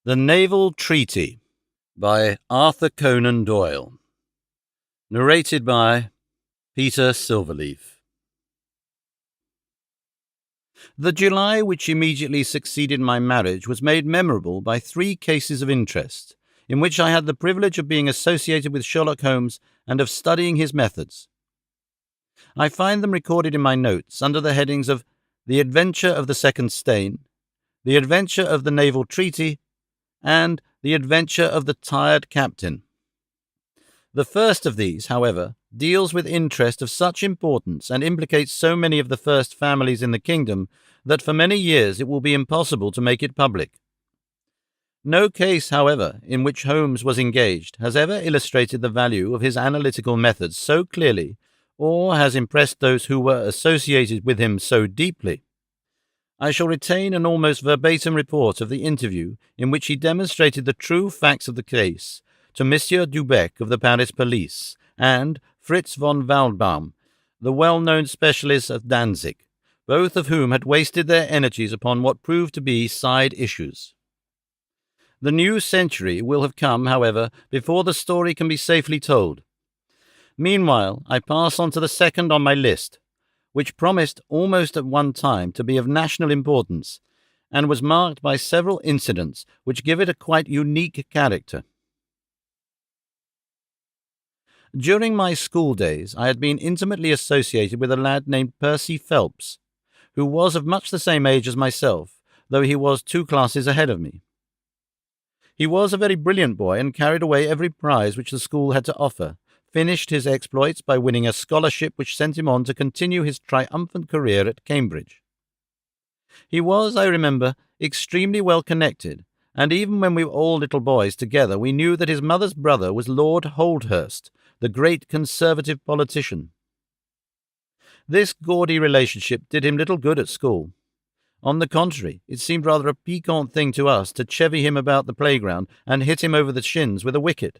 The Naval Treaty by Arthur Conan Doyle. Narrated by Peter Silverleaf. The July which immediately succeeded my marriage was made memorable by 3 cases of interest, in which I had the privilege of being associated with Sherlock Holmes and of studying his methods. I find them recorded in my notes under the headings of The Adventure of the Second Stain, The Adventure of the Naval Treaty, and The Adventure of the Tired Captain. The first of these, however, deals with interest of such importance and implicates so many of the first families in the kingdom that for many years it will be impossible to make it public. No case, however, in which Holmes was engaged has ever illustrated the value of his analytical methods so clearly, or has impressed those who were associated with him so deeply. I shall retain an almost verbatim report of the interview in which he demonstrated the true facts of the case to Monsieur Dubec of the Paris police and Fritz von Waldbaum, the well-known specialist of Danzig, both of whom had wasted their energies upon what proved to be side issues. The new century will have come, however, before the story can be safely told. Meanwhile, I pass on to the second on my list, which promised almost at one time to be of national importance, and was marked by several incidents which give it a quite unique character. During my school days, I had been intimately associated with a lad named Percy Phelps, who was of much the same age as myself, though he was 2 classes ahead of me. He was a very brilliant boy and carried away every prize which the school had to offer, finished his exploits by winning a scholarship which sent him on to continue his triumphant career at Cambridge. He was, I remember, extremely well connected, and even when we were all little boys together we knew that his mother's brother was Lord Holdhurst, the great Conservative politician. This gaudy relationship did him little good at school. On the contrary, it seemed rather a piquant thing to us to chevy him about the playground and hit him over the shins with a wicket.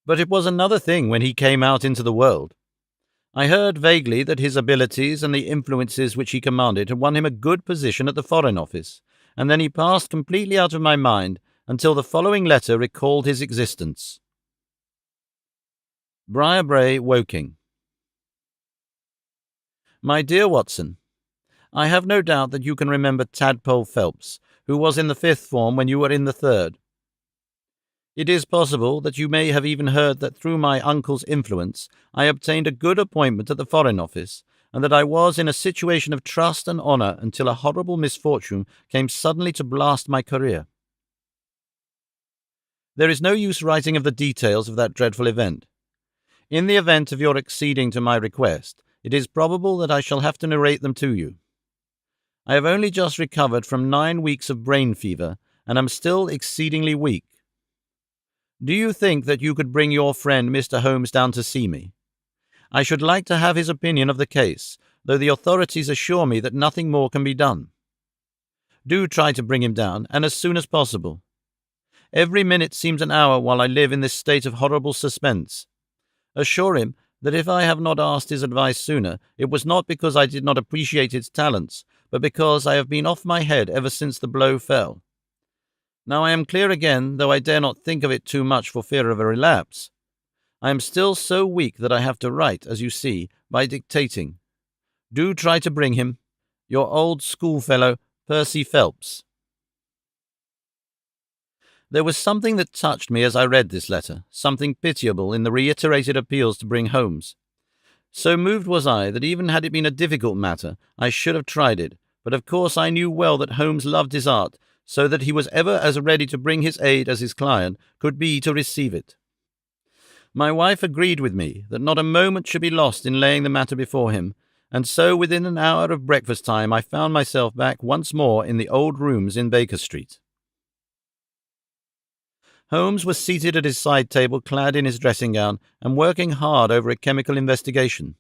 But it was another thing when he came out into the world. I heard vaguely that his abilities and the influences which he commanded had won him a good position at the Foreign Office, and then he passed completely out of my mind until the following letter recalled his existence. Briarbrae, Woking. My dear Watson, I have no doubt that you can remember Tadpole Phelps, who was in the 5th form when you were in the 3rd. It is possible that you may have even heard that through my uncle's influence I obtained a good appointment at the Foreign Office, and that I was in a situation of trust and honour until a horrible misfortune came suddenly to blast my career. There is no use writing of the details of that dreadful event. In the event of your acceding to my request, it is probable that I shall have to narrate them to you. I have only just recovered from 9 weeks of brain fever, and am still exceedingly weak. Do you think that you could bring your friend Mr. Holmes down to see me? I should like to have his opinion of the case, though the authorities assure me that nothing more can be done. Do try to bring him down, and as soon as possible. Every minute seems an hour while I live in this state of horrible suspense. Assure him that if I have not asked his advice sooner, it was not because I did not appreciate his talents, but because I have been off my head ever since the blow fell. Now I am clear again, though I dare not think of it too much for fear of a relapse. I am still so weak that I have to write, as you see, by dictating. Do try to bring him. Your old schoolfellow, Percy Phelps. There was something that touched me as I read this letter, something pitiable in the reiterated appeals to bring Holmes. So moved was I that even had it been a difficult matter, I should have tried it, but of course I knew well that Holmes loved his art, so that he was ever as ready to bring his aid as his client could be to receive it. My wife agreed with me that not a moment should be lost in laying the matter before him, and so within an hour of breakfast time I found myself back once more in the old rooms in Baker Street. Holmes was seated at his side table clad in his dressing gown and working hard over a chemical investigation.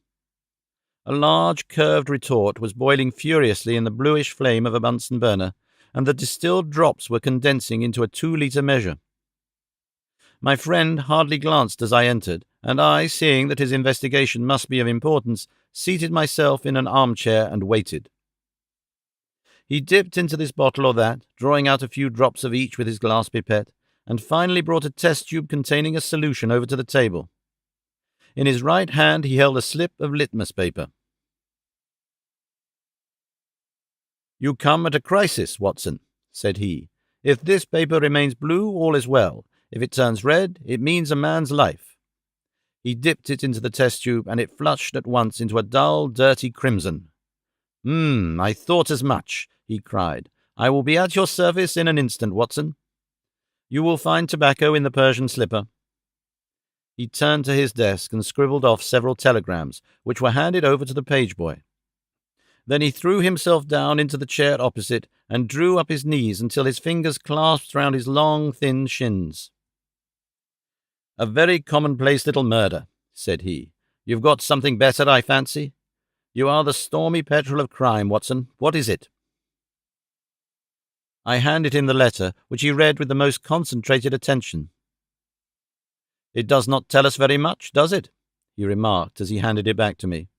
A large curved retort was boiling furiously in the bluish flame of a Bunsen burner, and the distilled drops were condensing into a 2-litre measure. My friend hardly glanced as I entered, and I, seeing that his investigation must be of importance, seated myself in an armchair and waited. He dipped into this bottle or that, drawing out a few drops of each with his glass pipette, and finally brought a test tube containing a solution over to the table. In his right hand he held a slip of litmus paper. "You come at a crisis, Watson," said he. "If this paper remains blue, all is well. If it turns red, it means a man's life." He dipped it into the test tube, and it flushed at once into a dull, dirty crimson. I thought as much," he cried. "I will be at your service in an instant, Watson. You will find tobacco in the Persian slipper." He turned to his desk and scribbled off several telegrams, which were handed over to the page boy. Then he threw himself down into the chair opposite and drew up his knees until his fingers clasped round his long, thin shins. "A very commonplace little murder," said he. "You've got something better, I fancy. You are the stormy petrel of crime, Watson. What is it?" I handed him the letter, which he read with the most concentrated attention. "It does not tell us very much, does it?" he remarked as he handed it back to me.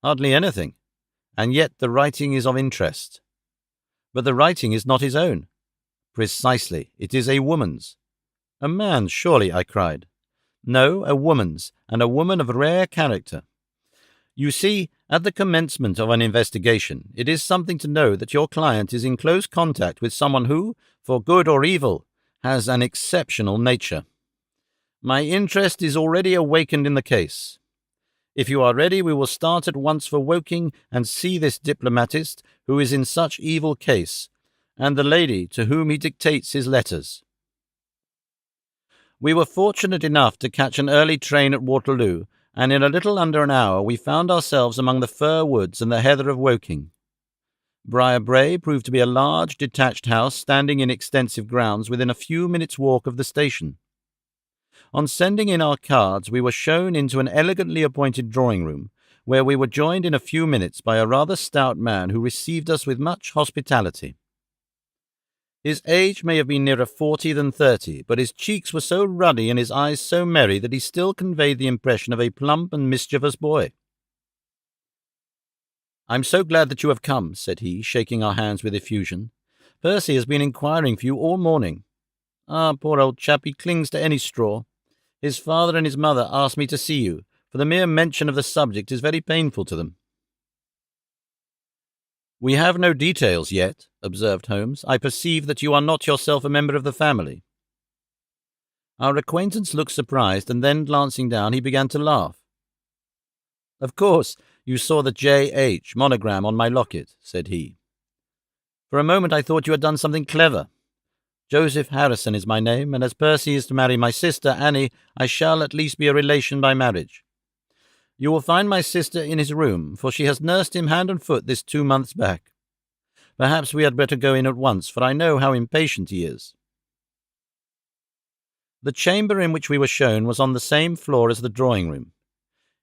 "Hardly anything. And yet the writing is of interest." "But the writing is not his own." "Precisely. It is a woman's." "A man's, surely," I cried. "No, a woman's, and a woman of rare character. You see, at the commencement of an investigation, it is something to know that your client is in close contact with someone who, for good or evil, has an exceptional nature. My interest is already awakened in the case. If you are ready, we will start at once for Woking and see this diplomatist who is in such evil case, and the lady to whom he dictates his letters." We were fortunate enough to catch an early train at Waterloo, and in a little under an hour we found ourselves among the fir woods and the heather of Woking. Briar Brae proved to be a large, detached house standing in extensive grounds within a few minutes' walk of the station. On sending in our cards, we were shown into an elegantly appointed drawing-room, where we were joined in a few minutes by a rather stout man who received us with much hospitality. His age may have been nearer 40 than 30, but his cheeks were so ruddy and his eyes so merry that he still conveyed the impression of a plump and mischievous boy. "I'm so glad that you have come," said he, shaking our hands with effusion. "Percy has been inquiring for you all morning. Ah, poor old chap, he clings to any straw. His father and his mother asked me to see you, for the mere mention of the subject is very painful to them." "We have no details yet," observed Holmes. "I perceive that you are not yourself a member of the family." Our acquaintance looked surprised, and then, glancing down, he began to laugh. "Of course, you saw the J.H. monogram on my locket," said he. "For a moment I thought you had done something clever. Joseph Harrison is my name, and as Percy is to marry my sister, Annie, I shall at least be a relation by marriage. You will find my sister in his room, for she has nursed him hand and foot this 2 months back. Perhaps we had better go in at once, for I know how impatient he is." The chamber in which we were shown was on the same floor as the drawing-room.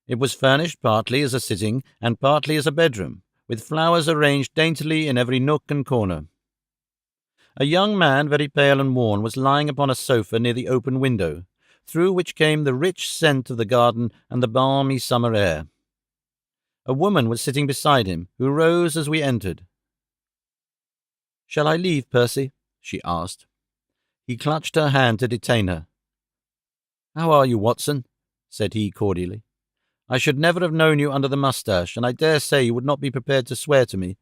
It was furnished partly as a sitting and partly as a bedroom, with flowers arranged daintily in every nook and corner. A young man, very pale and worn, was lying upon a sofa near the open window, through which came the rich scent of the garden and the balmy summer air. A woman was sitting beside him, who rose as we entered. "Shall I leave, Percy?" she asked. He clutched her hand to detain her. "How are you, Watson?" said he cordially. "I should never have known you under the moustache, and I dare say you would not be prepared to swear to me.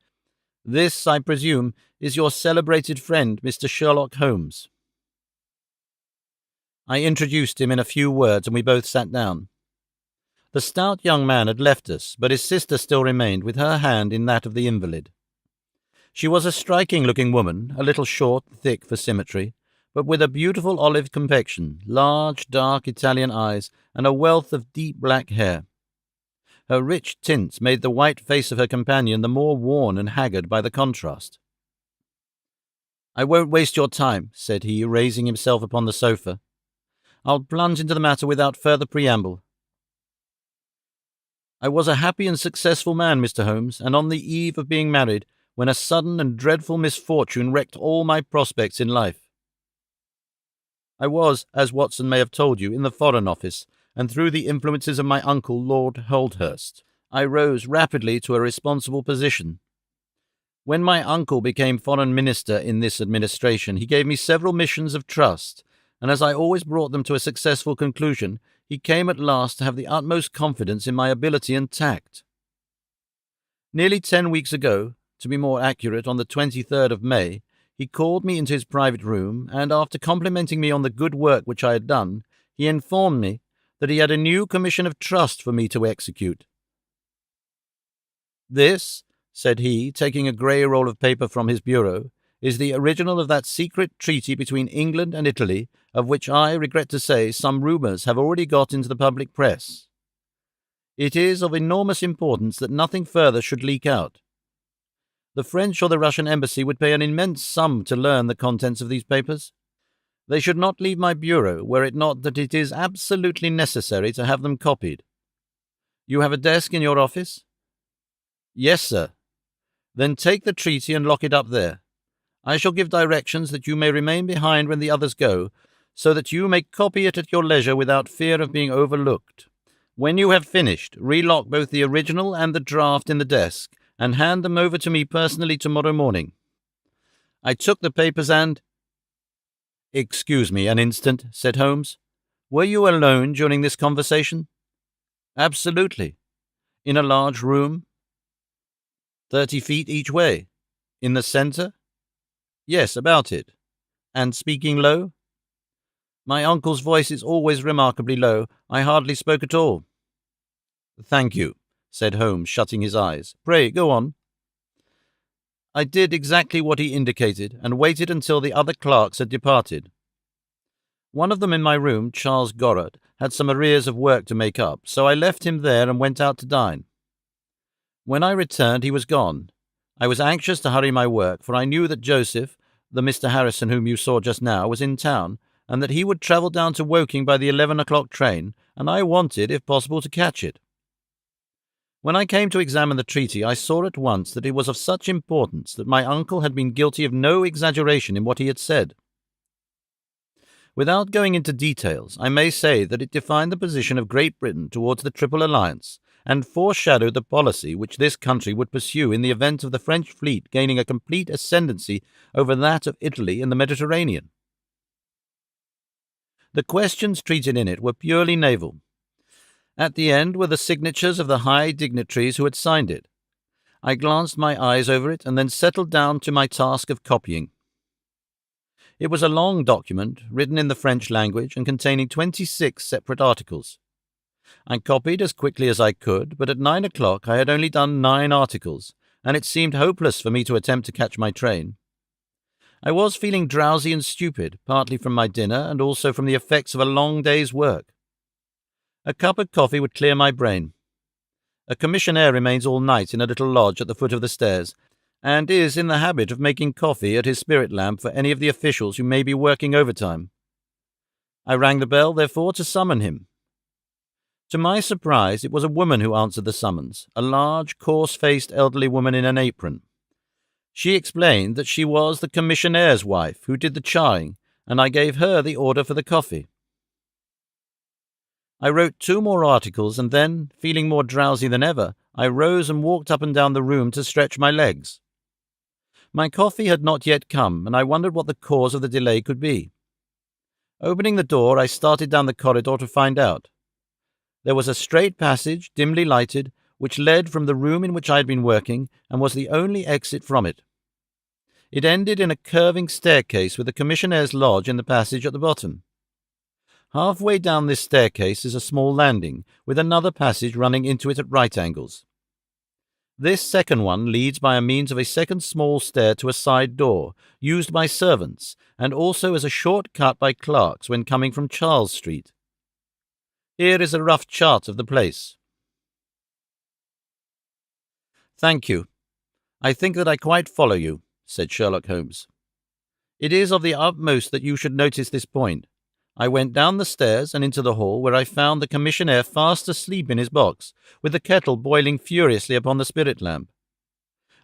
This, I presume, is your celebrated friend, Mr. Sherlock Holmes." I introduced him in a few words, and we both sat down. The stout young man had left us, but his sister still remained, with her hand in that of the invalid. She was a striking-looking woman, a little short, thick for symmetry, but with a beautiful olive complexion, large, dark Italian eyes, and a wealth of deep black hair. Her rich tints made the white face of her companion the more worn and haggard by the contrast. "I won't waste your time," said he, raising himself upon the sofa. "I'll plunge into the matter without further preamble. I was a happy and successful man, Mr. Holmes, and on the eve of being married, when a sudden and dreadful misfortune wrecked all my prospects in life. I was, as Watson may have told you, in the Foreign Office, and through the influences of my uncle, Lord Holdhurst, I rose rapidly to a responsible position. When my uncle became foreign minister in this administration, he gave me several missions of trust, and as I always brought them to a successful conclusion, he came at last to have the utmost confidence in my ability and tact. Nearly 10 weeks ago, to be more accurate, on the 23rd of May, he called me into his private room, and after complimenting me on the good work which I had done, he informed me that he had a new commission of trust for me to execute. "This," said he, taking a grey roll of paper from his bureau, "is the original of that secret treaty between England and Italy, of which I regret to say some rumours have already got into the public press. It is of enormous importance that nothing further should leak out. The French or the Russian embassy would pay an immense sum to learn the contents of these papers. They should not leave my bureau were it not that it is absolutely necessary to have them copied. You have a desk in your office?" "Yes, sir." "Then take the treaty and lock it up there. I shall give directions that you may remain behind when the others go, so that you may copy it at your leisure without fear of being overlooked. When you have finished, relock both the original and the draft in the desk, and hand them over to me personally tomorrow morning." I took the papers and— "Excuse me an instant," said Holmes. "Were you alone during this conversation?" "Absolutely." "In a large room?" 30 feet each way. "In the centre?" "Yes, about it." "And speaking low?" "My uncle's voice is always remarkably low. I hardly spoke at all." "Thank you," said Holmes, shutting his eyes. "Pray, go on." I did exactly what he indicated, and waited until the other clerks had departed. One of them in my room, Charles Gorrat, had some arrears of work to make up, so I left him there and went out to dine. When I returned, he was gone. I was anxious to hurry my work, for I knew that Joseph, the Mr. Harrison whom you saw just now, was in town, and that he would travel down to Woking by the 11 o'clock train, and I wanted, if possible, to catch it. When I came to examine the treaty, I saw at once that it was of such importance that my uncle had been guilty of no exaggeration in what he had said. Without going into details, I may say that it defined the position of Great Britain towards the Triple Alliance, and foreshadowed the policy which this country would pursue in the event of the French fleet gaining a complete ascendancy over that of Italy in the Mediterranean. The questions treated in it were purely naval. At the end were the signatures of the high dignitaries who had signed it. I glanced my eyes over it and then settled down to my task of copying. It was a long document, written in the French language and containing 26 separate articles. I copied as quickly as I could, but at 9 o'clock I had only done 9 articles, and it seemed hopeless for me to attempt to catch my train. I was feeling drowsy and stupid, partly from my dinner and also from the effects of a long day's work. A cup of coffee would clear my brain. A commissionaire remains all night in a little lodge at the foot of the stairs, and is in the habit of making coffee at his spirit lamp for any of the officials who may be working overtime. I rang the bell, therefore, to summon him. To my surprise, it was a woman who answered the summons, a large, coarse-faced elderly woman in an apron. She explained that she was the commissionnaire's wife who did the charring, and I gave her the order for the coffee. I wrote 2 more articles, and then, feeling more drowsy than ever, I rose and walked up and down the room to stretch my legs. My coffee had not yet come, and I wondered what the cause of the delay could be. Opening the door, I started down the corridor to find out. There was a straight passage, dimly lighted, which led from the room in which I had been working, and was the only exit from it. It ended in a curving staircase with the commissionnaire's lodge in the passage at the bottom. Halfway down this staircase is a small landing, with another passage running into it at right angles. This second one leads by means of a second small stair to a side door, used by servants, and also as a short cut by clerks when coming from Charles Street. Here is a rough chart of the place. "Thank you. I think that I quite follow you," said Sherlock Holmes. "It is of the utmost that you should notice this point. I went down the stairs and into the hall, where I found the commissionaire fast asleep in his box, with the kettle boiling furiously upon the spirit lamp.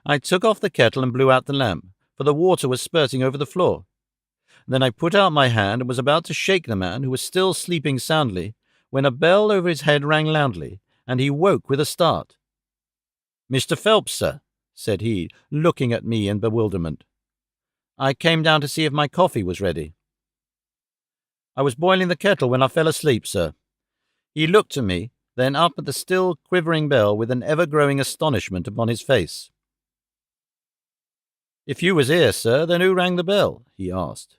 I took off the kettle and blew out the lamp, for the water was spurting over the floor. Then I put out my hand and was about to shake the man, who was still sleeping soundly, when a bell over his head rang loudly, and he woke with a start. "Mr. Phelps, sir," said he, looking at me in bewilderment. "I came down to see if my coffee was ready." "I was boiling the kettle when I fell asleep, sir." He looked at me, then up at the still quivering bell with an ever-growing astonishment upon his face. "If you was here, sir, then who rang the bell?" he asked.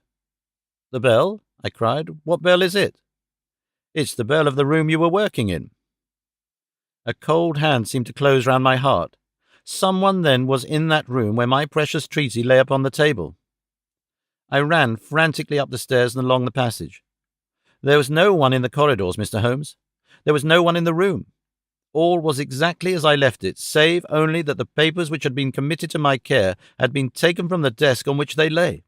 "The bell?" I cried. "What bell is it?" "It's the bell of the room you were working in." A cold hand seemed to close round my heart. Someone then was in that room where my precious treaty lay upon the table. I ran frantically up the stairs and along the passage. There was no one in the corridors, Mr. Holmes. There was no one in the room. All was exactly as I left it, save only that the papers which had been committed to my care had been taken from the desk on which they lay.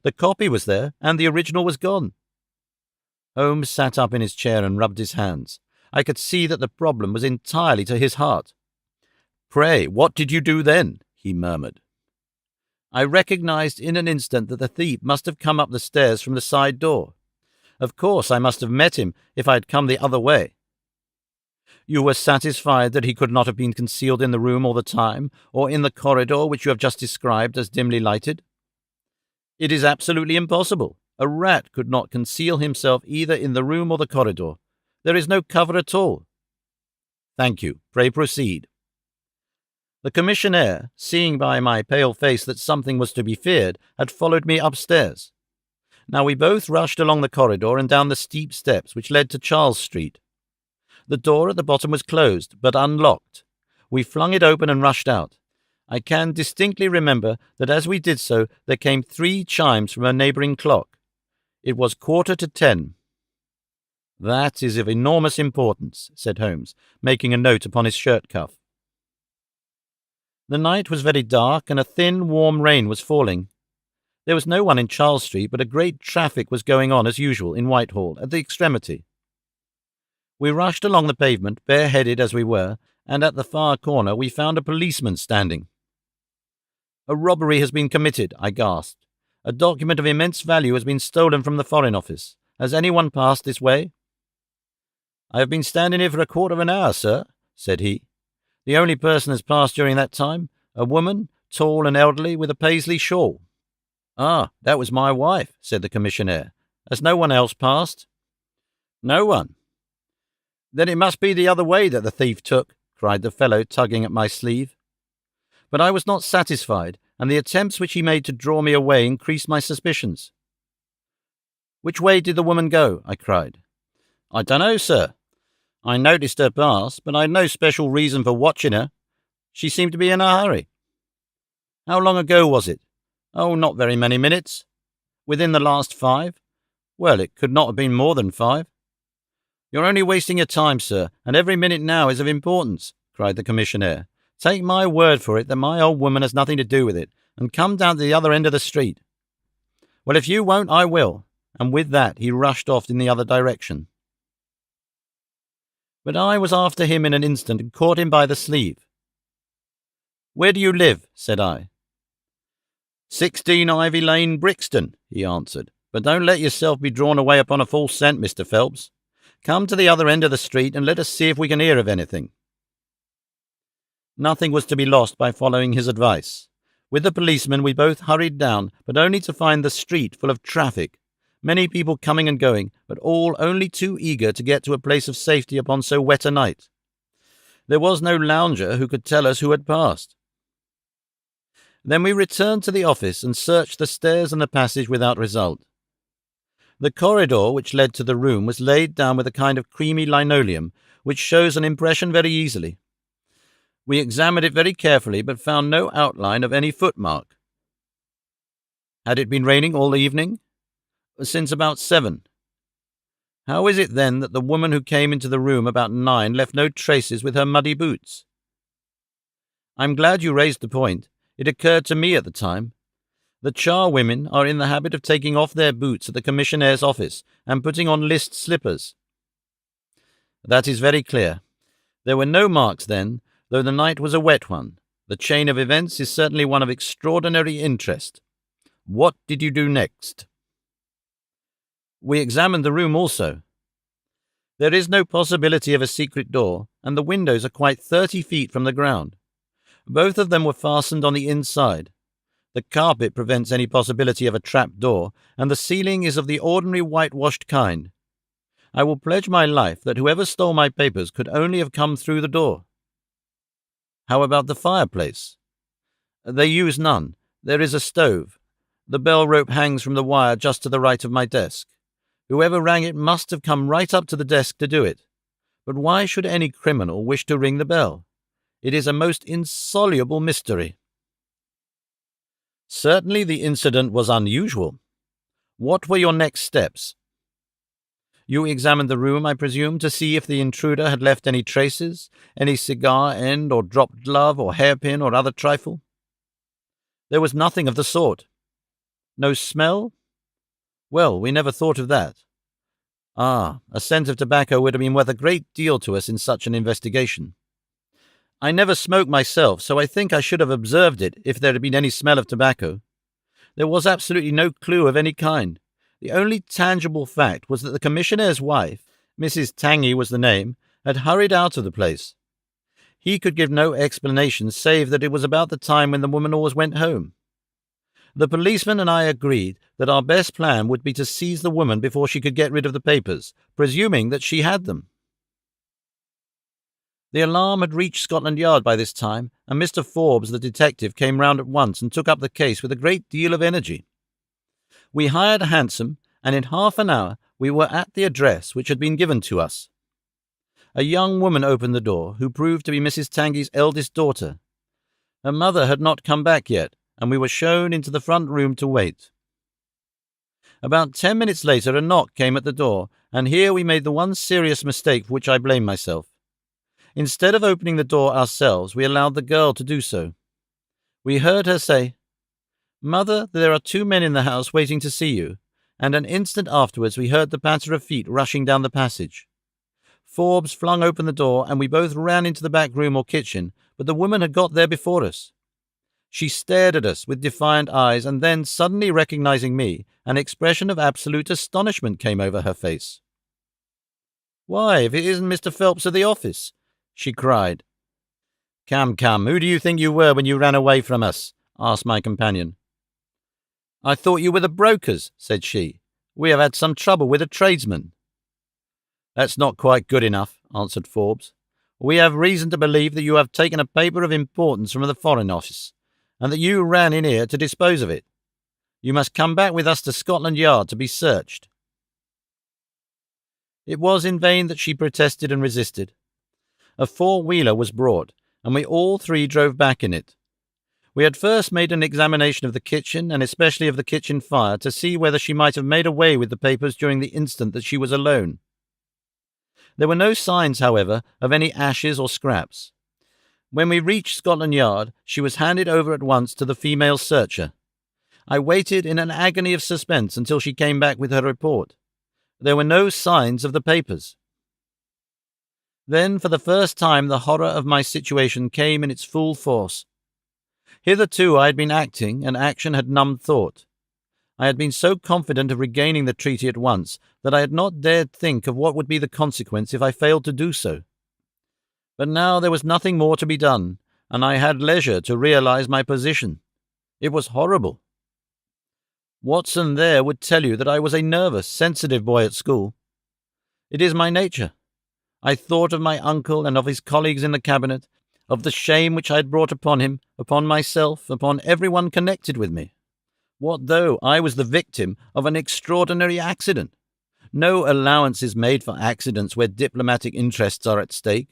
The copy was there, and the original was gone. Holmes sat up in his chair and rubbed his hands. I could see that the problem was entirely to his heart. "Pray, what did you do then?" he murmured. I recognized in an instant that the thief must have come up the stairs from the side door. Of course, I must have met him if I had come the other way. "You were satisfied that he could not have been concealed in the room all the time, or in the corridor which you have just described as dimly lighted?" "It is absolutely impossible. A rat could not conceal himself either in the room or the corridor. There is no cover at all." "Thank you. Pray proceed." The commissionaire, seeing by my pale face that something was to be feared, had followed me upstairs. Now we both rushed along the corridor and down the steep steps which led to Charles Street. The door at the bottom was closed, but unlocked. We flung it open and rushed out. I can distinctly remember that as we did so there came 3 chimes from a neighbouring clock. It was 10:15. "That is of enormous importance," said Holmes, making a note upon his shirt cuff. The night was very dark, and a thin, warm rain was falling. There was no one in Charles Street, but a great traffic was going on as usual in Whitehall, at the extremity. We rushed along the pavement, bareheaded as we were, and at the far corner we found a policeman standing. "A robbery has been committed," I gasped. "A document of immense value has been stolen from the Foreign Office. Has anyone passed this way?" "I have been standing here for a quarter of an hour, sir," said he. "The only person has passed during that time, a woman, tall and elderly, with a Paisley shawl." "Ah, that was my wife," said the commissionaire. "Has no one else passed?" "No one." "Then it must be the other way that the thief took," cried the fellow, tugging at my sleeve. But I was not satisfied, and the attempts which he made to draw me away increased my suspicions. "Which way did the woman go?" I cried. "I dunno, sir. I noticed her pass, but I had no special reason for watching her. She seemed to be in a hurry." "How long ago was it?" "Oh, not very many minutes." "Within the last 5? Well, it could not have been more than 5. "You're only wasting your time, sir, and every minute now is of importance," cried the commissionaire. "Take my word for it that my old woman has nothing to do with it, and come down to the other end of the street." "Well, if you won't, I will," and with that he rushed off in the other direction. But I was after him in an instant and caught him by the sleeve. "Where do you live?" said I. 16 Ivy Lane, Brixton," he answered. "But don't let yourself be drawn away upon a false scent, Mr. Phelps. Come to the other end of the street and let us see if we can hear of anything." Nothing was to be lost by following his advice. With the policeman we both hurried down, but only to find the street full of traffic, many people coming and going, but all only too eager to get to a place of safety upon so wet a night. There was no lounger who could tell us who had passed. Then we returned to the office and searched the stairs and the passage without result. The corridor which led to the room was laid down with a kind of creamy linoleum, which shows an impression very easily. We examined it very carefully, but found no outline of any footmark. Had it been raining all the evening? Since about 7. How is it, then, that the woman who came into the room about 9 left no traces with her muddy boots? I'm glad you raised the point. It occurred to me at the time. The charwomen are in the habit of taking off their boots at the commissionnaire's office and putting on list slippers. That is very clear. There were no marks then, though the night was a wet one. The chain of events is certainly one of extraordinary interest. What did you do next? We examined the room also. There is no possibility of a secret door, and the windows are quite 30 feet from the ground. Both of them were fastened on the inside. The carpet prevents any possibility of a trap door, and the ceiling is of the ordinary whitewashed kind. I will pledge my life that whoever stole my papers could only have come through the door. How about the fireplace? They use none. There is a stove. The bell rope hangs from the wire just to the right of my desk. Whoever rang it must have come right up to the desk to do it. But why should any criminal wish to ring the bell? It is a most insoluble mystery. Certainly the incident was unusual. What were your next steps? You examined the room, I presume, to see if the intruder had left any traces, any cigar end or dropped glove or hairpin or other trifle? There was nothing of the sort. No smell? Well, we never thought of that. A scent of tobacco would have been worth a great deal to us in such an investigation. I never smoked myself, so I think I should have observed it if there had been any smell of tobacco. There was absolutely no clue of any kind. The only tangible fact was that the commissionaire's wife, Mrs. Tangy was the name, had hurried out of the place. He could give no explanation save that it was about the time when the woman always went home. The policeman and I agreed that our best plan would be to seize the woman before she could get rid of the papers, presuming that she had them. The alarm had reached Scotland Yard by this time, and Mr. Forbes, the detective, came round at once and took up the case with a great deal of energy. We hired a hansom, and in half an hour we were at the address which had been given to us. A young woman opened the door, who proved to be Mrs. Tangy's eldest daughter. Her mother had not come back yet, and we were shown into the front room to wait. About 10 minutes later a knock came at the door, and here we made the one serious mistake for which I blame myself. Instead of opening the door ourselves, we allowed the girl to do so. We heard her say, "Mother, there are 2 men in the house waiting to see you," and an instant afterwards we heard the patter of feet rushing down the passage. Forbes flung open the door, and we both ran into the back room or kitchen, but the woman had got there before us. She stared at us with defiant eyes, and then, suddenly recognizing me, an expression of absolute astonishment came over her face. "Why, if it isn't Mr. Phelps of the office!" she cried. Come, who do you think you were when you ran away from us?" asked my companion. "I thought you were the brokers," said she. "We have had some trouble with a tradesman." "That's not quite good enough," answered Forbes. "We have reason to believe that you have taken a paper of importance from the Foreign Office, and that you ran in here to dispose of it. You must come back with us to Scotland Yard to be searched." It was in vain that she protested and resisted. A four-wheeler was brought, and we all three drove back in it. We had first made an examination of the kitchen, and especially of the kitchen fire, to see whether she might have made away with the papers during the instant that she was alone. There were no signs, however, of any ashes or scraps. When we reached Scotland Yard, she was handed over at once to the female searcher. I waited in an agony of suspense until she came back with her report. There were no signs of the papers. Then, for the first time, the horror of my situation came in its full force. Hitherto I had been acting, and action had numbed thought. I had been so confident of regaining the treaty at once that I had not dared think of what would be the consequence if I failed to do so. But now there was nothing more to be done, and I had leisure to realize my position. It was horrible. Watson there would tell you that I was a nervous, sensitive boy at school. It is my nature. I thought of my uncle and of his colleagues in the cabinet, of the shame which I had brought upon him, upon myself, upon everyone connected with me. What though I was the victim of an extraordinary accident? No allowance is made for accidents where diplomatic interests are at stake.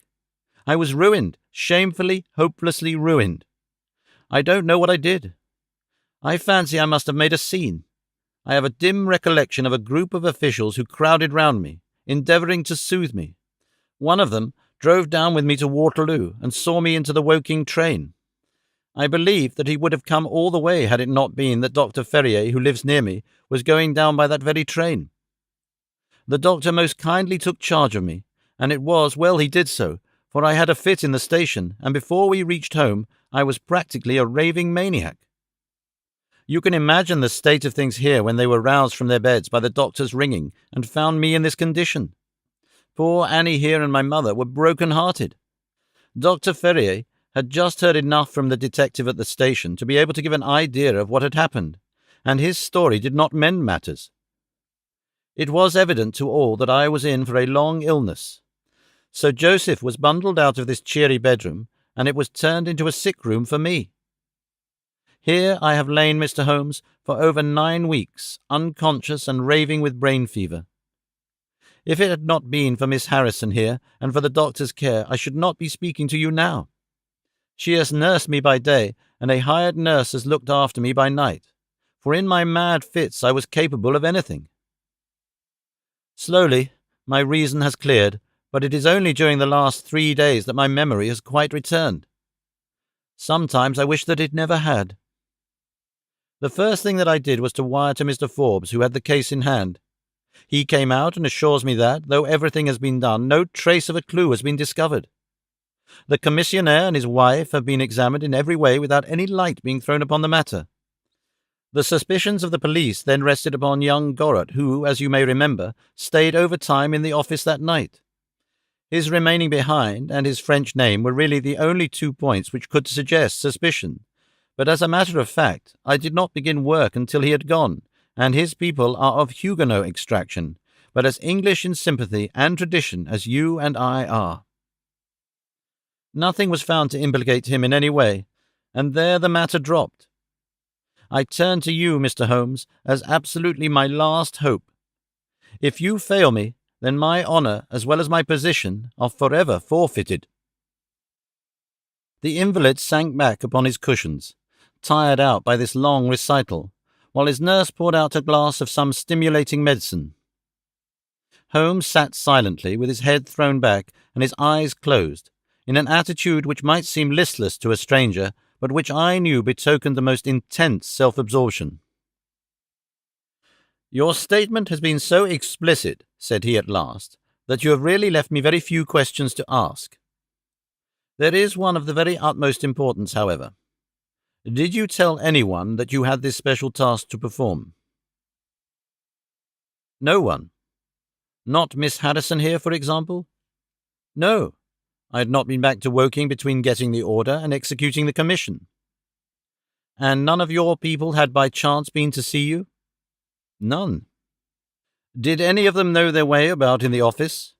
I was ruined, shamefully, hopelessly ruined. I don't know what I did. I fancy I must have made a scene. I have a dim recollection of a group of officials who crowded round me, endeavouring to soothe me. One of them drove down with me to Waterloo and saw me into the Woking train. I believe that he would have come all the way had it not been that Dr. Ferrier, who lives near me, was going down by that very train. The doctor most kindly took charge of me, and it was well he did so, for I had a fit in the station, and before we reached home I was practically a raving maniac. You can imagine the state of things here when they were roused from their beds by the doctor's ringing and found me in this condition. Poor Annie here and my mother were broken-hearted. Dr. Ferrier had just heard enough from the detective at the station to be able to give an idea of what had happened, and his story did not mend matters. It was evident to all that I was in for a long illness. So Joseph was bundled out of this cheery bedroom, and it was turned into a sick room for me. Here I have lain, Mr. Holmes, for over 9 weeks, unconscious and raving with brain fever. If it had not been for Miss Harrison here, and for the doctor's care, I should not be speaking to you now. She has nursed me by day, and a hired nurse has looked after me by night, for in my mad fits I was capable of anything. Slowly, my reason has cleared, but it is only during the last 3 days that my memory has quite returned. Sometimes I wish that it never had. The first thing that I did was to wire to Mr. Forbes, who had the case in hand. He came out and assures me that, though everything has been done, no trace of a clue has been discovered. The commissionaire and his wife have been examined in every way without any light being thrown upon the matter. The suspicions of the police then rested upon young Gorot, who, as you may remember, stayed overtime in the office that night. His remaining behind and his French name were really the only 2 points which could suggest suspicion. But as a matter of fact, I did not begin work until he had gone, and his people are of Huguenot extraction, but as English in sympathy and tradition as you and I are. Nothing was found to implicate him in any way, and there the matter dropped. I turn to you, Mr. Holmes, as absolutely my last hope. If you fail me, then my honour as well as my position are forever forfeited." The invalid sank back upon his cushions, tired out by this long recital, while his nurse poured out a glass of some stimulating medicine. Holmes sat silently, with his head thrown back and his eyes closed, in an attitude which might seem listless to a stranger, but which I knew betokened the most intense self-absorption. "Your statement has been so explicit," said he at last, "that you have really left me very few questions to ask. There is one of the very utmost importance, however. Did you tell anyone that you had this special task to perform?" "No one." "Not Miss Harrison here, for example?" "No. I had not been back to Woking between getting the order and executing the commission." "And none of your people had by chance been to see you?" "None." "Did any of them know their way about in the office?"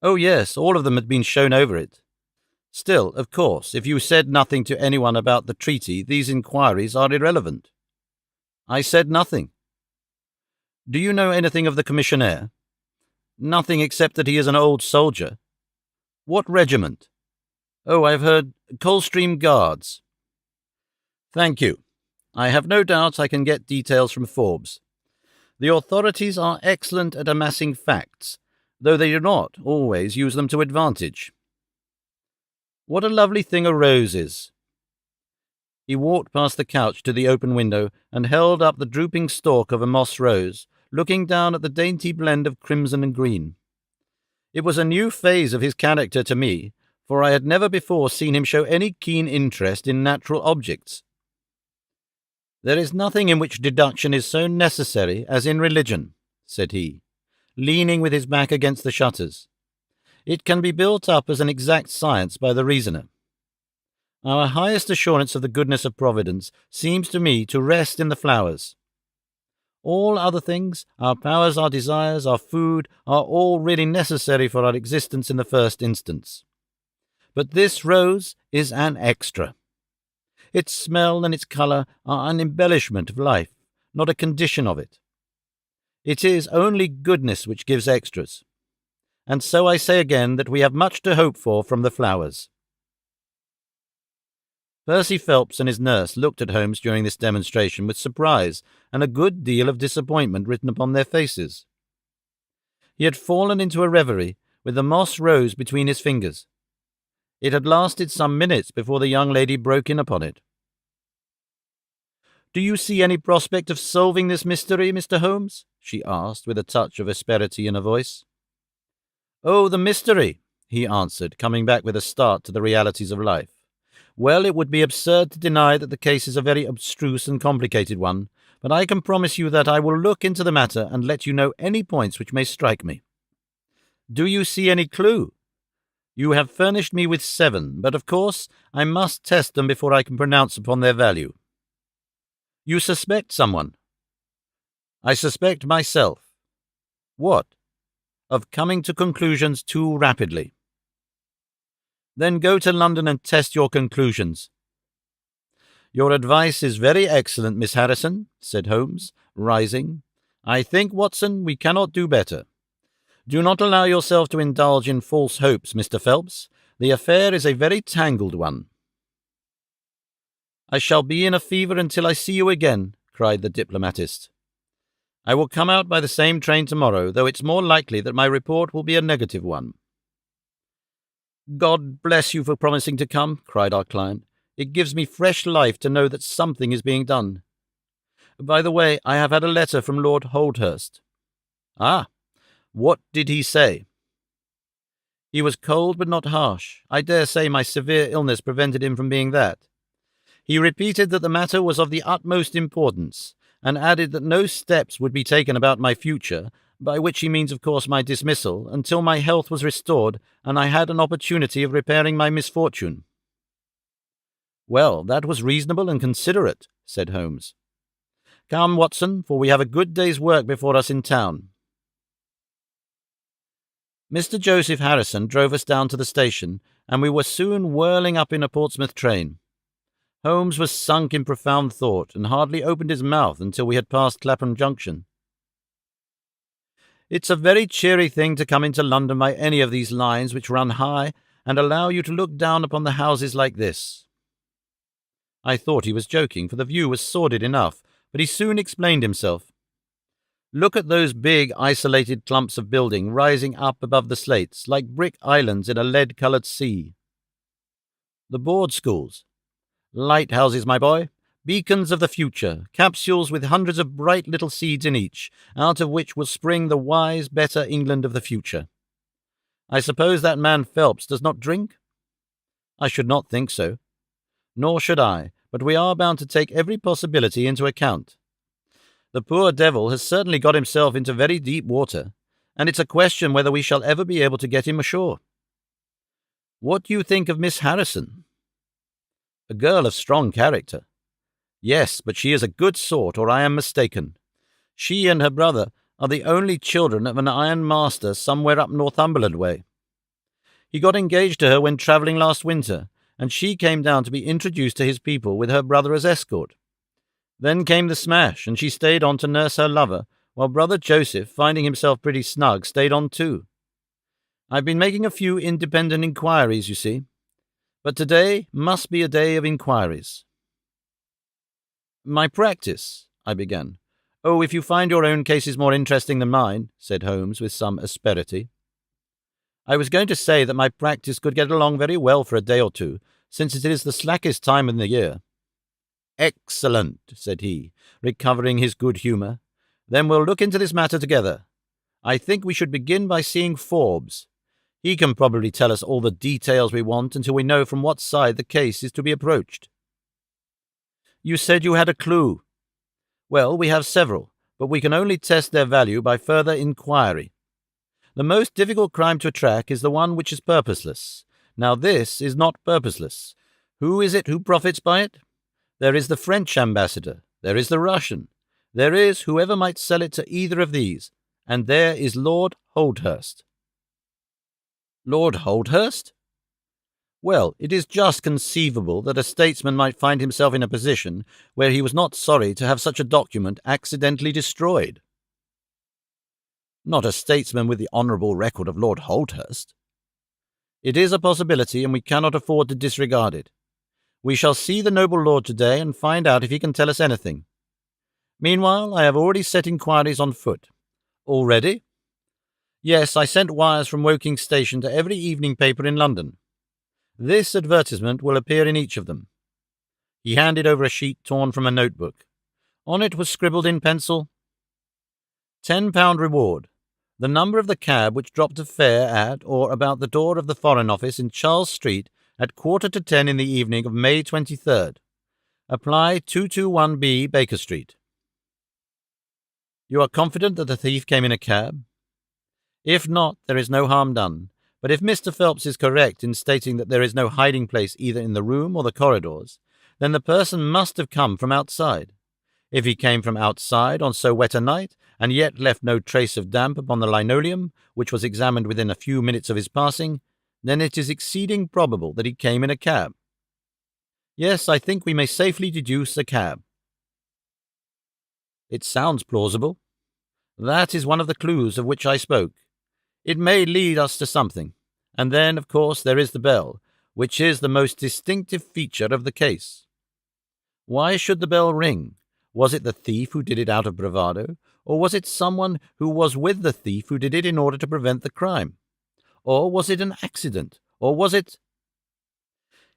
"Oh, yes, all of them had been shown over it. Still, of course, if you said nothing to anyone about the treaty, these inquiries are irrelevant." "I said nothing." "Do you know anything of the commissionaire?" "Nothing except that he is an old soldier." "What regiment?" "Oh, I have heard Coldstream Guards." "Thank you. I have no doubt I can get details from Forbes. The authorities are excellent at amassing facts, though they do not always use them to advantage. What a lovely thing a rose is." He walked past the couch to the open window and held up the drooping stalk of a moss rose, looking down at the dainty blend of crimson and green. It was a new phase of his character to me, for I had never before seen him show any keen interest in natural objects. "There is nothing in which deduction is so necessary as in religion," said he, leaning with his back against the shutters. "It can be built up as an exact science by the reasoner. Our highest assurance of the goodness of Providence seems to me to rest in the flowers. All other things, our powers, our desires, our food, are all really necessary for our existence in the first instance. But this rose is an extra. Its smell and its colour are an embellishment of life, not a condition of it. It is only goodness which gives extras. And so I say again that we have much to hope for from the flowers." Percy Phelps and his nurse looked at Holmes during this demonstration with surprise and a good deal of disappointment written upon their faces. He had fallen into a reverie, with the moss rose between his fingers. It had lasted some minutes before the young lady broke in upon it. "Do you see any prospect of solving this mystery, Mr. Holmes?" she asked, with a touch of asperity in her voice. "Oh, the mystery," he answered, coming back with a start to the realities of life. "Well, it would be absurd to deny that the case is a very abstruse and complicated one, but I can promise you that I will look into the matter and let you know any points which may strike me." "Do you see any clue?" You have furnished me with 7, but of course I must test them before I can pronounce upon their value. You suspect someone? I suspect myself. What? Of coming to conclusions too rapidly. Then go to London and test your conclusions. Your advice is very excellent, Miss Harrison, said Holmes, rising. I think, Watson, we cannot do better. Do not allow yourself to indulge in false hopes, Mr. Phelps. The affair is a very tangled one. I shall be in a fever until I see you again, cried the diplomatist. I will come out by the same train tomorrow, though it's more likely that my report will be a negative one. God bless you for promising to come, cried our client. It gives me fresh life to know that something is being done. By the way, I have had a letter from Lord Holdhurst. Ah, what did he say? He was cold but not harsh. I dare say my severe illness prevented him from being that. He repeated that the matter was of the utmost importance, and added that no steps would be taken about my future, by which he means, of course, my dismissal, until my health was restored and I had an opportunity of repairing my misfortune. Well, that was reasonable and considerate, said Holmes. Come, Watson, for we have a good day's work before us in town. Mr. Joseph Harrison drove us down to the station, and we were soon whirling up in a Portsmouth train. Holmes was sunk in profound thought, and hardly opened his mouth until we had passed Clapham Junction. It's a very cheery thing to come into London by any of these lines which run high and allow you to look down upon the houses like this. I thought he was joking, for the view was sordid enough, but he soon explained himself. Look at those big, isolated clumps of building rising up above the slates, like brick islands in a lead-coloured sea. The board schools. Lighthouses, my boy. Beacons of the future, capsules with hundreds of bright little seeds in each, out of which will spring the wise, better England of the future. I suppose that man Phelps does not drink? I should not think so. Nor should I, but we are bound to take every possibility into account. The poor devil has certainly got himself into very deep water, and it's a question whether we shall ever be able to get him ashore. What do you think of Miss Harrison? A girl of strong character. Yes, but she is a good sort, or I am mistaken. She and her brother are the only children of an iron master somewhere up Northumberland way. He got engaged to her when travelling last winter, and she came down to be introduced to his people with her brother as escort. Then came the smash, and she stayed on to nurse her lover, while brother Joseph, finding himself pretty snug, stayed on too. I've been making a few independent inquiries, you see. But today must be a day of inquiries. My practice, I began. Oh, if you find your own cases more interesting than mine, said Holmes with some asperity. I was going to say that my practice could get along very well for a day or two, since it is the slackest time in the year. Excellent, said he, recovering his good humour. Then we'll look into this matter together. I think we should begin by seeing Forbes. He can probably tell us all the details we want until we know from what side the case is to be approached. You said you had a clue. Well, we have several, but we can only test their value by further inquiry. The most difficult crime to track is the one which is purposeless. Now this is not purposeless. Who is it who profits by it? There is the French ambassador, there is the Russian, there is whoever might sell it to either of these, and there is Lord Holdhurst. Lord Holdhurst? Well, it is just conceivable that a statesman might find himself in a position where he was not sorry to have such a document accidentally destroyed. Not a statesman with the honourable record of Lord Holdhurst. It is a possibility, and we cannot afford to disregard it. We shall see the noble lord today and find out if he can tell us anything. Meanwhile, I have already set inquiries on foot. Already? Yes, I sent wires from Woking Station to every evening paper in London. This advertisement will appear in each of them. He handed over a sheet torn from a notebook. On it was scribbled in pencil, £10 reward. The number of the cab which dropped a fare at or about the door of the Foreign Office in Charles Street at 9:45 in the evening of May 23rd. Apply 221B Baker Street. You are confident that the thief came in a cab? If not, there is no harm done, But if Mr. Phelps is correct in stating that there is no hiding place either in the room or the corridors, then the person must have come from outside. If he came from outside on so wet a night, and yet left no trace of damp upon the linoleum, which was examined within a few minutes of his passing, then it is exceeding probable that he came in a cab. Yes, I think we may safely deduce a cab. It sounds plausible. That is one of the clues of which I spoke. It may lead us to something. And then, of course, there is the bell, which is the most distinctive feature of the case. Why should the bell ring? Was it the thief who did it out of bravado, or was it someone who was with the thief who did it in order to prevent the crime? Or was it an accident? Or was it—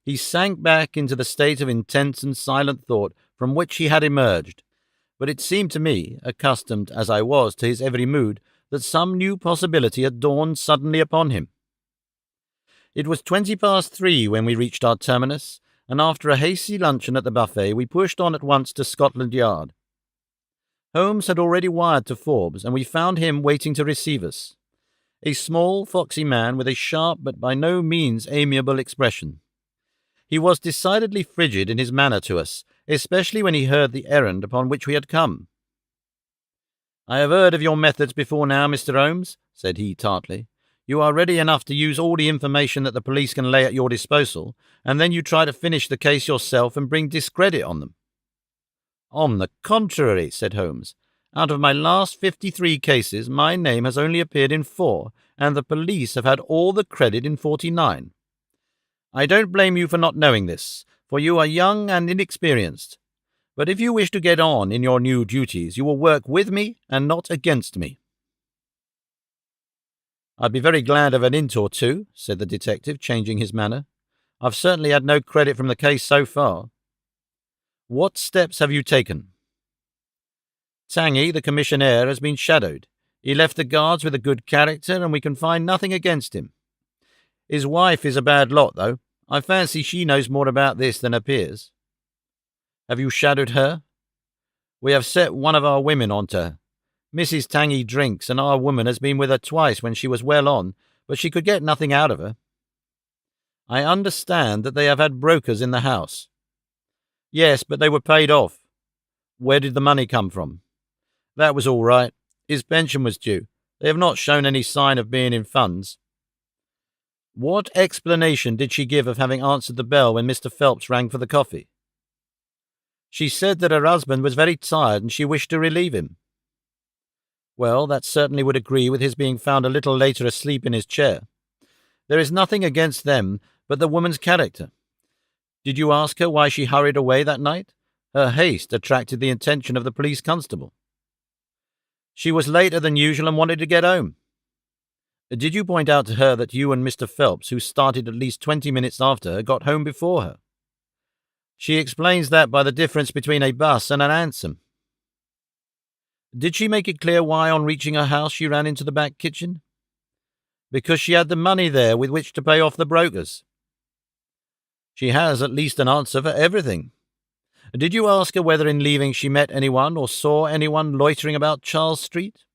He sank back into the state of intense and silent thought from which he had emerged, but it seemed to me, accustomed as I was to his every mood, that some new possibility had dawned suddenly upon him. It was 3:20 when we reached our terminus, and after a hasty luncheon at the buffet we pushed on at once to Scotland Yard. Holmes had already wired to Forbes, and we found him waiting to receive us. A small, foxy man with a sharp but by no means amiable expression. He was decidedly frigid in his manner to us, especially when he heard the errand upon which we had come. "I have heard of your methods before now, Mr. Holmes," said he tartly. "You are ready enough to use all the information that the police can lay at your disposal, and then you try to finish the case yourself and bring discredit on them." "On the contrary," said Holmes, "out of my last 53 cases, my name has only appeared in 4, and the police have had all the credit in 49. I don't blame you for not knowing this, for you are young and inexperienced. But if you wish to get on in your new duties, you will work with me and not against me." "I'd be very glad of an hint or two," said the detective, changing his manner. "I've certainly had no credit from the case so far." "What steps have you taken?" "Tangy, the commissionaire, has been shadowed. He left the guards with a good character, and we can find nothing against him. His wife is a bad lot, though. I fancy she knows more about this than appears." "Have you shadowed her?" "We have set one of our women onto her. Mrs. Tangy drinks, and our woman has been with her twice when she was well on, but she could get nothing out of her." "I understand that they have had brokers in the house." "Yes, but they were paid off." "Where did the money come from?" "That was all right. His pension was due. They have not shown any sign of being in funds." "What explanation did she give of having answered the bell when Mr. Phelps rang for the coffee?" "She said that her husband was very tired and she wished to relieve him." "Well, that certainly would agree with his being found a little later asleep in his chair. There is nothing against them but the woman's character. Did you ask her why she hurried away that night? Her haste attracted the attention of the police constable." "She was later than usual and wanted to get home." "Did you point out to her that you and Mr. Phelps, who started at least 20 minutes after her, got home before her?" "She explains that by the difference between a bus and an hansom." "Did she make it clear why on reaching her house she ran into the back kitchen?" "Because she had the money there with which to pay off the brokers." "She has at least an answer for everything. Did you ask her whether in leaving she met anyone or saw anyone loitering about Charles Street?"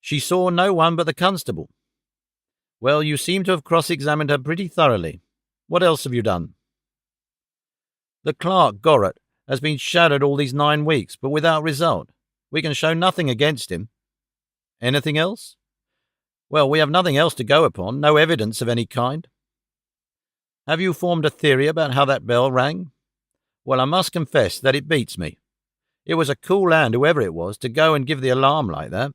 "She saw no one but the constable." "Well, you seem to have cross-examined her pretty thoroughly. What else have you done?" "The clerk, Gorrett, has been shadowed all these 9 weeks, but without result. We can show nothing against him." "Anything else?" "Well, we have nothing else to go upon, no evidence of any kind." "Have you formed a theory about how that bell rang?" "Well, I must confess that it beats me. It was a cool hand, whoever it was, to go and give the alarm like that."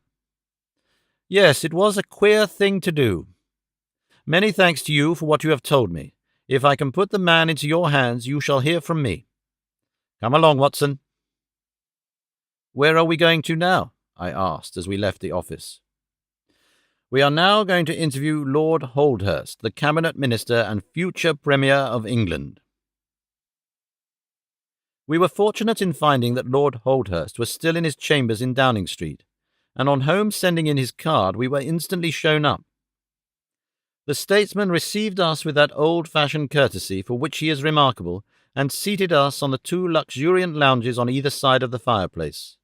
"Yes, it was a queer thing to do. Many thanks to you for what you have told me. If I can put the man into your hands, you shall hear from me. Come along, Watson." "Where are we going to now?" I asked as we left the office. "We are now going to interview Lord Holdhurst, the Cabinet Minister and future Premier of England." We were fortunate in finding that Lord Holdhurst was still in his chambers in Downing Street, and on Holmes sending in his card we were instantly shown up. The statesman received us with that old-fashioned courtesy for which he is remarkable, and seated us on the 2 luxuriant lounges on either side of the fireplace.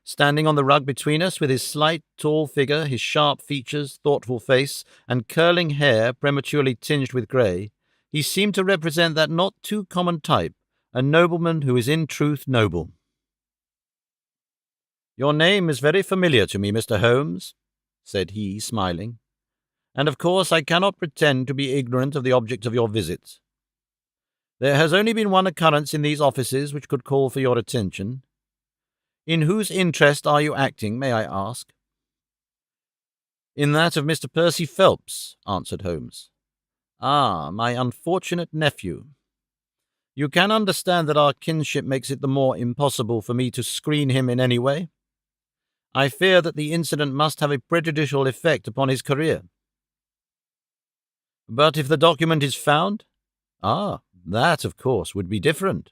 Standing on the rug between us, with his slight, tall figure, his sharp features, thoughtful face, and curling hair prematurely tinged with grey, he seemed to represent that not too common type, a nobleman who is in truth noble. "Your name is very familiar to me, Mr. Holmes," said he, smiling, "and of course I cannot pretend to be ignorant of the object of your visit. There has only been one occurrence in these offices which could call for your attention. In whose interest are you acting, may I ask?" "In that of Mr. Percy Phelps," answered Holmes. "Ah, my unfortunate nephew. You can understand that our kinship makes it the more impossible for me to screen him in any way. I fear that the incident must have a prejudicial effect upon his career." "But if the document is found?" "Ah, that, of course, would be different.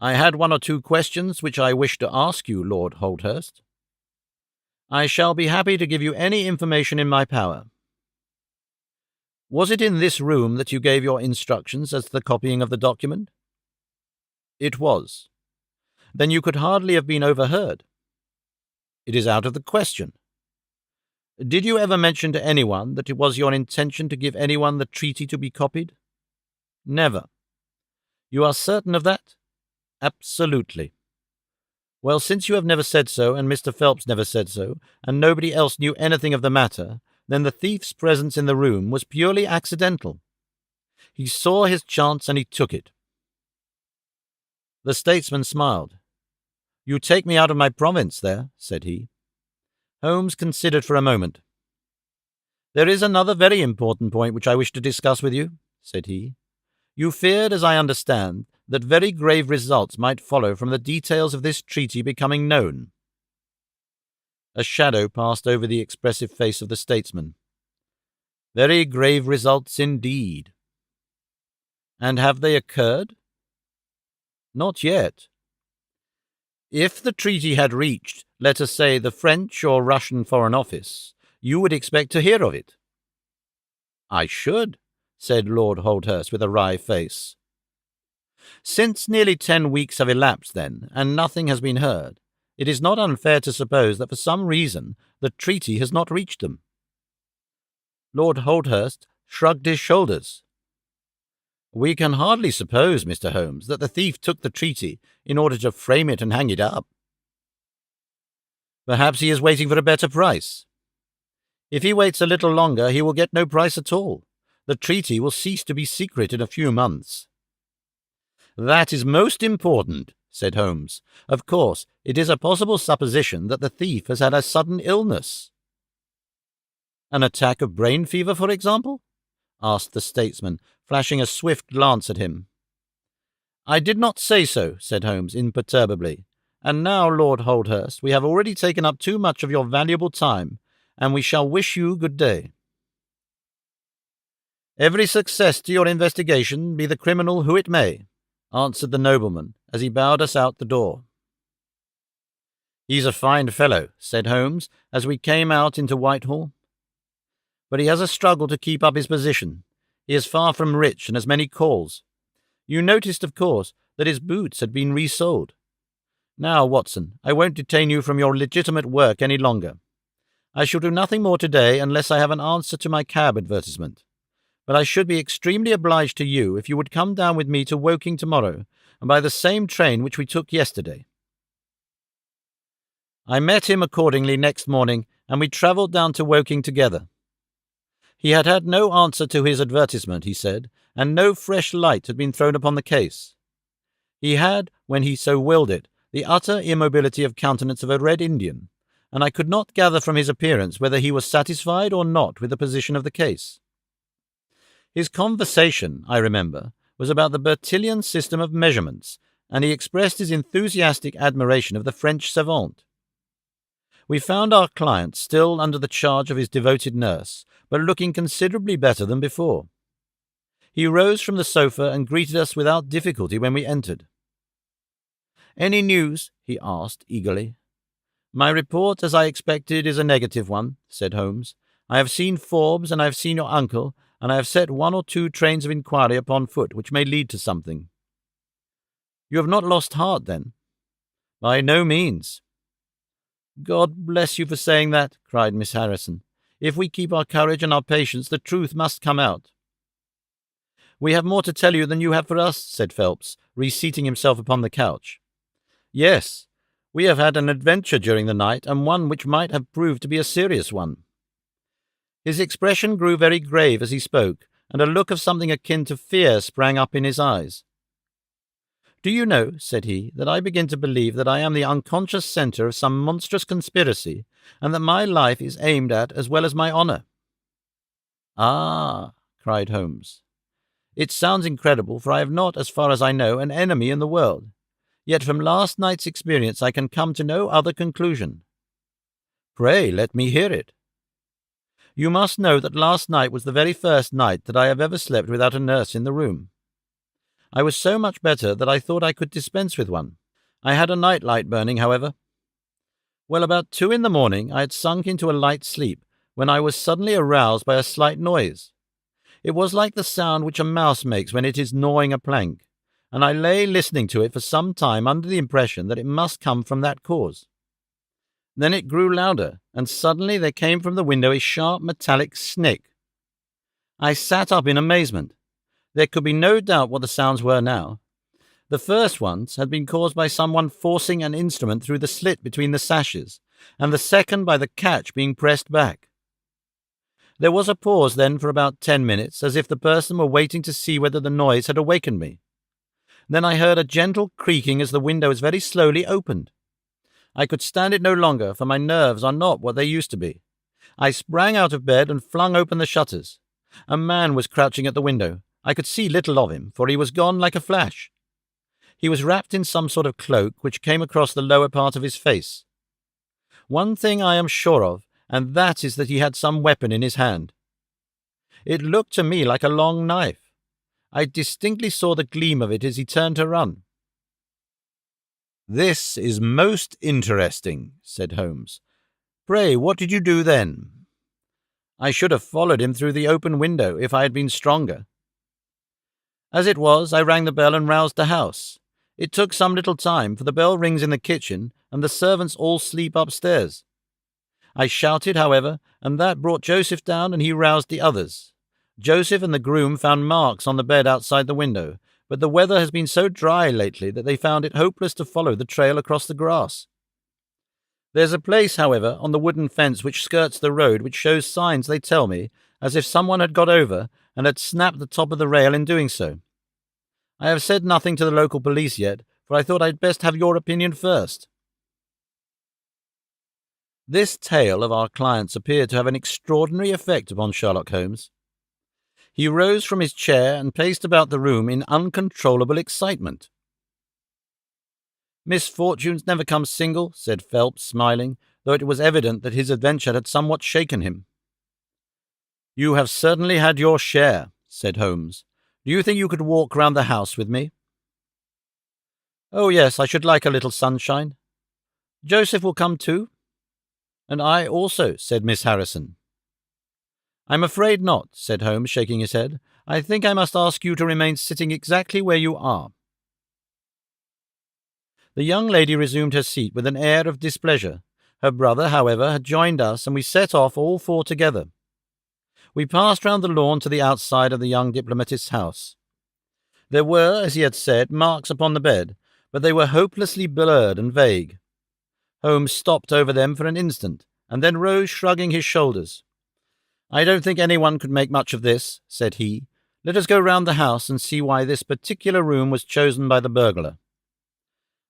I had one or two questions which I wish to ask you, Lord Holdhurst. I shall be happy to give you any information in my power. Was it in this room that you gave your instructions as to the copying of the document?" "It was." "Then you could hardly have been overheard." "It is out of the question." "Did you ever mention to anyone that it was your intention to give anyone the treaty to be copied?" "Never." "You are certain of that?" "Absolutely." "Well, since you have never said so, and Mr. Phelps never said so, and nobody else knew anything of the matter, then the thief's presence in the room was purely accidental. He saw his chance and he took it." The statesman smiled. "You take me out of my province there," said he. Holmes considered for a moment. "There is another very important point which I wish to discuss with you," said he. "You feared, as I understand, that very grave results might follow from the details of this treaty becoming known." A shadow passed over the expressive face of the statesman. "Very grave results indeed." "And have they occurred?" "Not yet." "If the treaty had reached, let us say, the French or Russian Foreign Office, you would expect to hear of it." "I should," said Lord Holdhurst with a wry face. "Since nearly 10 weeks have elapsed, then, and nothing has been heard, it is not unfair to suppose that for some reason the treaty has not reached them." Lord Holdhurst shrugged his shoulders. "We can hardly suppose, Mr. Holmes, that the thief took the treaty in order to frame it and hang it up." "Perhaps he is waiting for a better price." "If he waits a little longer, he will get no price at all. The treaty will cease to be secret in a few months." "That is most important," said Holmes. "Of course, it is a possible supposition that the thief has had a sudden illness." "An attack of brain fever, for example?" asked the statesman, flashing a swift glance at him. "I did not say so," said Holmes imperturbably. "And now, Lord Holdhurst, we have already taken up too much of your valuable time, and we shall wish you good day." "Every success to your investigation, be the criminal who it may," answered the nobleman, as he bowed us out the door. "He's a fine fellow," said Holmes, as we came out into Whitehall. "But he has a struggle to keep up his position. He is far from rich and has many calls. You noticed, of course, that his boots had been resold. Now, Watson, I won't detain you from your legitimate work any longer. I shall do nothing more today unless I have an answer to my cab advertisement. But I should be extremely obliged to you if you would come down with me to Woking tomorrow, and by the same train which we took yesterday." I met him accordingly next morning, and we travelled down to Woking together. He had had no answer to his advertisement, he said, and no fresh light had been thrown upon the case. He had, when he so willed it, the utter immobility of countenance of a Red Indian, and I could not gather from his appearance whether he was satisfied or not with the position of the case. His conversation, I remember, was about the Bertillon system of measurements, and he expressed his enthusiastic admiration of the French savant. We found our client still under the charge of his devoted nurse, but looking considerably better than before. He rose from the sofa and greeted us without difficulty when we entered. "Any news?" he asked eagerly. "My report, as I expected, is a negative one," said Holmes. "I have seen Forbes, and I have seen your uncle, and I have set 1 or 2 trains of inquiry upon foot, which may lead to something." "You have not lost heart, then?" "By no means." God bless you for saying that, cried Miss Harrison. If we keep our courage and our patience, the truth must come out. We have more to tell you than you have for us, said Phelps, reseating himself upon the couch. Yes, we have had an adventure during the night, and one which might have proved to be a serious one. His expression grew very grave as he spoke, and a look of something akin to fear sprang up in his eyes. Do you know, said he, that I begin to believe that I am the unconscious centre of some monstrous conspiracy, and that my life is aimed at as well as my honour? Ah, cried Holmes. It sounds incredible, for I have not, as far as I know, an enemy in the world. Yet from last night's experience I can come to no other conclusion. Pray, let me hear it. You must know that last night was the very first night that I have ever slept without a nurse in the room. I was so much better that I thought I could dispense with one. I had a night light burning, however. Well, about 2 a.m, I had sunk into a light sleep, when I was suddenly aroused by a slight noise. It was like the sound which a mouse makes when it is gnawing a plank, and I lay listening to it for some time under the impression that it must come from that cause. Then it grew louder, and suddenly there came from the window a sharp metallic snick. I sat up in amazement. There could be no doubt what the sounds were now. The first ones had been caused by someone forcing an instrument through the slit between the sashes, and the second by the catch being pressed back. There was a pause then for about 10 minutes, as if the person were waiting to see whether the noise had awakened me. Then I heard a gentle creaking as the windows very slowly opened. I could stand it no longer, for my nerves are not what they used to be. I sprang out of bed and flung open the shutters. A man was crouching at the window. I could see little of him, for he was gone like a flash. He was wrapped in some sort of cloak which came across the lower part of his face. One thing I am sure of, and that is that he had some weapon in his hand. It looked to me like a long knife. I distinctly saw the gleam of it as he turned to run. "This is most interesting," said Holmes. "Pray, what did you do then?" "I should have followed him through the open window if I had been stronger. As it was, I rang the bell and roused the house. It took some little time, for the bell rings in the kitchen, and the servants all sleep upstairs. I shouted, however, and that brought Joseph down, and he roused the others. Joseph and the groom found marks on the bed outside the window, but the weather has been so dry lately that they found it hopeless to follow the trail across the grass. There's a place, however, on the wooden fence which skirts the road which shows signs, they tell me, as if someone had got over and had snapped the top of the rail in doing so. I have said nothing to the local police yet, for I thought I'd best have your opinion first." This tale of our client's appeared to have an extraordinary effect upon Sherlock Holmes. He rose from his chair and paced about the room in uncontrollable excitement. "Misfortunes never come single," said Phelps, smiling, though it was evident that his adventure had somewhat shaken him. "You have certainly had your share," said Holmes. "Do you think you could walk round the house with me?" "Oh, yes, I should like a little sunshine. Joseph will come too?" "And I also," said Miss Harrison. "I'm afraid not," said Holmes, shaking his head. "I think I must ask you to remain sitting exactly where you are." The young lady resumed her seat with an air of displeasure. Her brother, however, had joined us, and we set off all four together. We passed round the lawn to the outside of the young diplomatist's house. There were, as he had said, marks upon the bed, but they were hopelessly blurred and vague. Holmes stopped over them for an instant, and then rose, shrugging his shoulders. "I don't think anyone could make much of this," said he. "Let us go round the house and see why this particular room was chosen by the burglar.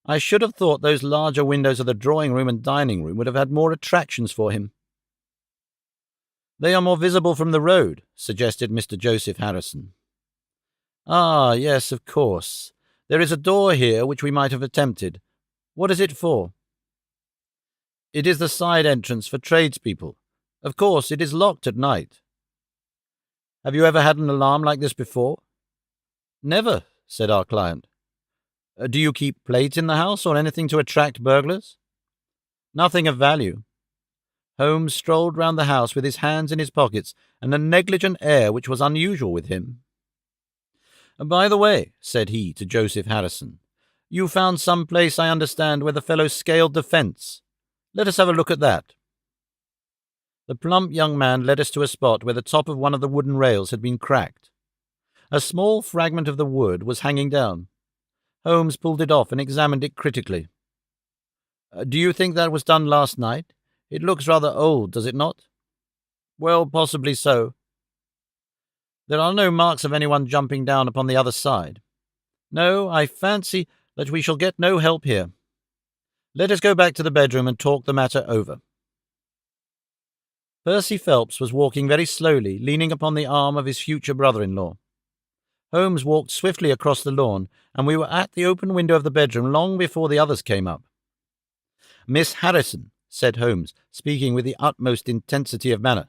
I should have thought those larger windows of the drawing-room and dining-room would have had more attractions for him." "They are more visible from the road," suggested Mr. Joseph Harrison. "Ah, yes, of course. There is a door here which we might have attempted. What is it for?" "It is the side entrance for tradespeople. Of course, it is locked at night." "Have you ever had an alarm like this before?" "Never," said our client. "Do you keep plate in the house or anything to attract burglars?" "Nothing of value." Holmes strolled round the house with his hands in his pockets and a negligent air which was unusual with him. "By the way," said he to Joseph Harrison, "you found some place, I understand, where the fellow scaled the fence. Let us have a look at that." The plump young man led us to a spot where the top of one of the wooden rails had been cracked. A small fragment of the wood was hanging down. Holmes pulled it off and examined it critically. "Do you think that was done last night? It looks rather old, does it not?" "Well, possibly so." "There are no marks of anyone jumping down upon the other side." "No, I fancy that we shall get no help here. Let us go back to the bedroom and talk the matter over." Percy Phelps was walking very slowly, leaning upon the arm of his future brother-in-law. Holmes walked swiftly across the lawn, and we were at the open window of the bedroom long before the others came up. "Miss Harrison," said Holmes, speaking with the utmost intensity of manner,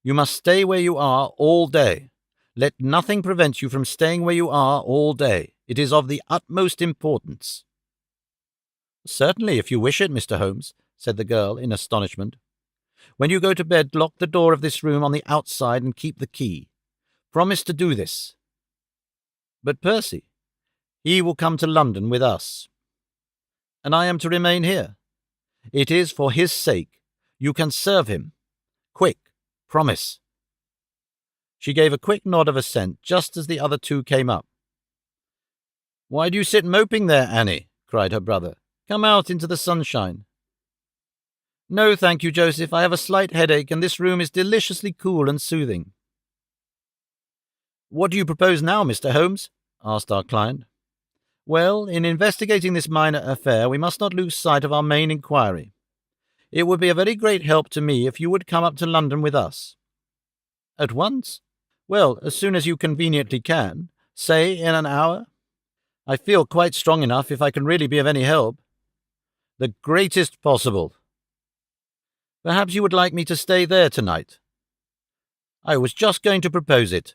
"you must stay where you are all day. Let nothing prevent you from staying where you are all day. It is of the utmost importance." "Certainly, if you wish it, Mr. Holmes," said the girl in astonishment. "When you go to bed, lock the door of this room on the outside and keep the key. Promise to do this." "But Percy, he will come to London with us." "And I am to remain here?" "It is for his sake. You can serve him. Quick, promise." She gave a quick nod of assent just as the other two came up. "Why do you sit moping there, Annie?" cried her brother. "Come out into the sunshine." "No, thank you, Joseph. I have a slight headache, and this room is deliciously cool and soothing." "What do you propose now, Mr. Holmes?" asked our client. "Well, in investigating this minor affair, we must not lose sight of our main inquiry. It would be a very great help to me if you would come up to London with us." "At once?" "Well, as soon as you conveniently can. Say in an hour. I feel quite strong enough if I can really be of any help." "The greatest possible." "Perhaps you would like me to stay there tonight?" "I was just going to propose it."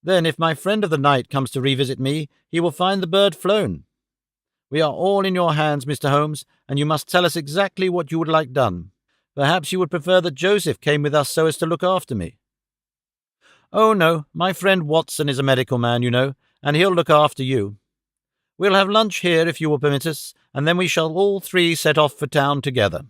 "Then, if my friend of the night comes to revisit me, he will find the bird flown. We are all in your hands, Mr. Holmes, and you must tell us exactly what you would like done. Perhaps you would prefer that Joseph came with us so as to look after me." "Oh, no, my friend Watson is a medical man, you know, and he'll look after you. We'll have lunch here, if you will permit us, and then we shall all three set off for town together."